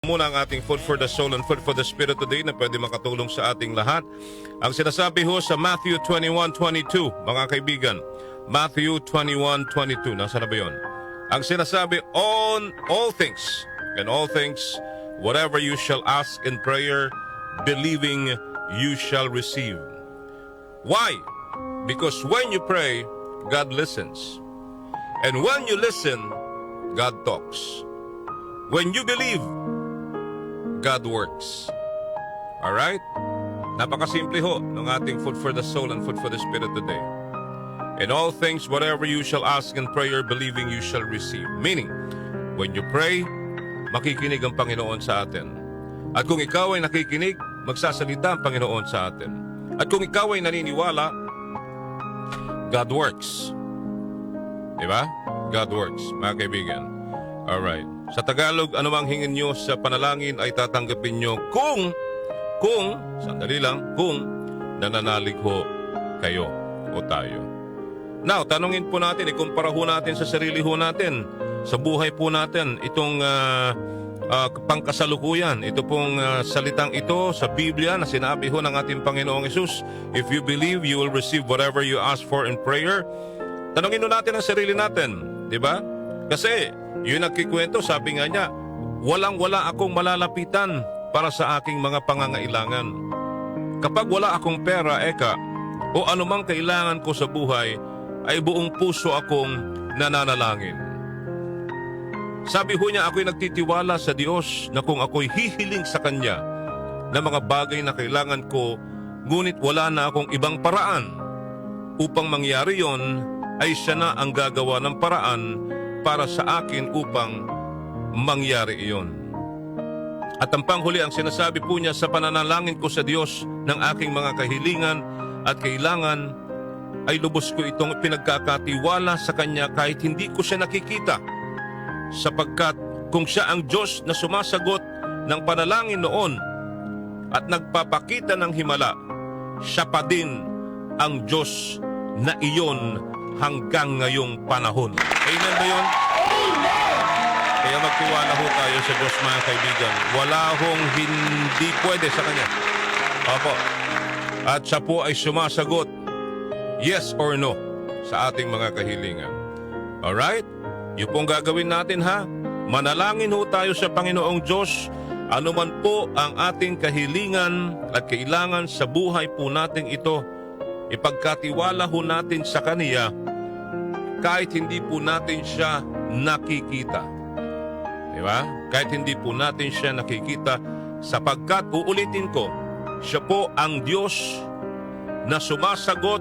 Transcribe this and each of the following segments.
muna ang ating food for the soul and food for the spirit today na pwede makatulong sa ating lahat. Ang sinasabi ho sa Matthew 21:22, mga kaibigan. Matthew 21:22. Nasaan na ba yun? Ang sinasabi, on all things, and all things, whatever you shall ask in prayer, believing you shall receive. Why? Because when you pray, God listens. And when you listen, God talks. When you believe, God works. Alright? Napakasimple ho ng ating food for the soul and food for the spirit today. In all things, whatever you shall ask in prayer, believing you shall receive. Meaning, when you pray, makikinig ang Panginoon sa atin. At kung ikaw ay nakikinig, magsasalita ang Panginoon sa atin. At kung ikaw ay naniniwala, God works. Diba? God works, mga kaibigan. Alright. Sa Tagalog, anumang hingin nyo sa panalangin ay tatanggapin nyo kung, sandali lang, kung nananalig ho kayo o tayo. Now, tanungin po natin, ikumpara ho natin sa sarili ho natin, sa buhay po natin, itong pangkasalukuyan. Ito pong salitang ito sa Biblia na sinabi ho ng ating Panginoong Hesus, if you believe, you will receive whatever you ask for in prayer. Tanungin ho natin ang sarili natin, di ba? Kasi, yung nagkikwento, sabi nga niya, walang-wala akong malalapitan para sa aking mga pangangailangan. Kapag wala akong pera, o anumang kailangan ko sa buhay, ay buong puso akong nananalangin. Sabi ho niya, ako'y nagtitiwala sa Diyos na kung ako'y hihiling sa Kanya na mga bagay na kailangan ko, ngunit wala na akong ibang paraan upang mangyari yon, ay siya na ang gagawa ng paraan para sa akin upang mangyari iyon. At ang panghuli, ang sinasabi po niya, sa pananalangin ko sa Diyos ng aking mga kahilingan at kailangan, ay lubos ko itong pinagkakatiwala sa Kanya kahit hindi ko siya nakikita. Sapagkat kung siya ang Diyos na sumasagot ng panalangin noon at nagpapakita ng himala, siya pa din ang Diyos na iyon hanggang ngayong panahon. Amen ba yun? Amen! Kaya magtiwala ho tayo sa Diyos, mga kaibigan. Wala hong hindi pwede sa Kanya. Opo. At siya po ay sumasagot, yes or no, sa ating mga kahilingan. Alright? Yung pong gagawin natin ha, manalangin ho tayo sa Panginoong Diyos, anuman po ang ating kahilingan at kailangan sa buhay po natin ito, ipagkatiwala ho natin sa Kanya, kahit hindi po natin siya nakikita. Diba? Kahit hindi po natin siya nakikita, sapagkat, uulitin ko, siya po ang Diyos na sumasagot,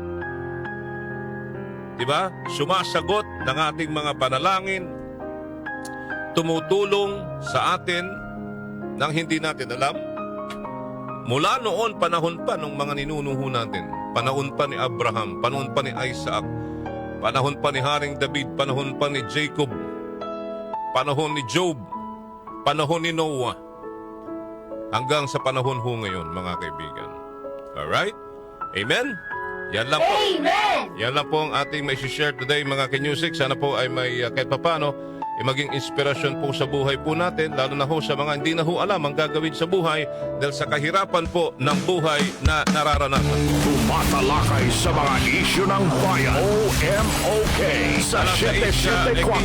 diba? Sumasagot ng ating mga panalangin, tumutulong sa atin nang hindi natin alam. Mula noon, panahon pa ng mga ninunuho natin, panahon pa ni Abraham, panahon pa ni Isaac, panahon pa ni Haring David, panahon pa ni Jacob, panahon ni Job, panahon ni Noah, hanggang sa panahon ho ngayon, mga kaibigan. Alright? Amen? Yan lang po. Amen! Yan lang po ang ating may share today, mga kinyusik. Sana po ay may kahit papano, maging inspirasyon po sa buhay po natin, lalo na ho sa mga hindi na ho alam ang gagawin sa buhay dahil sa kahirapan po ng buhay na nararanasan. Tumatalakay sa mga isyu ng bayan. OMOK sa 77.4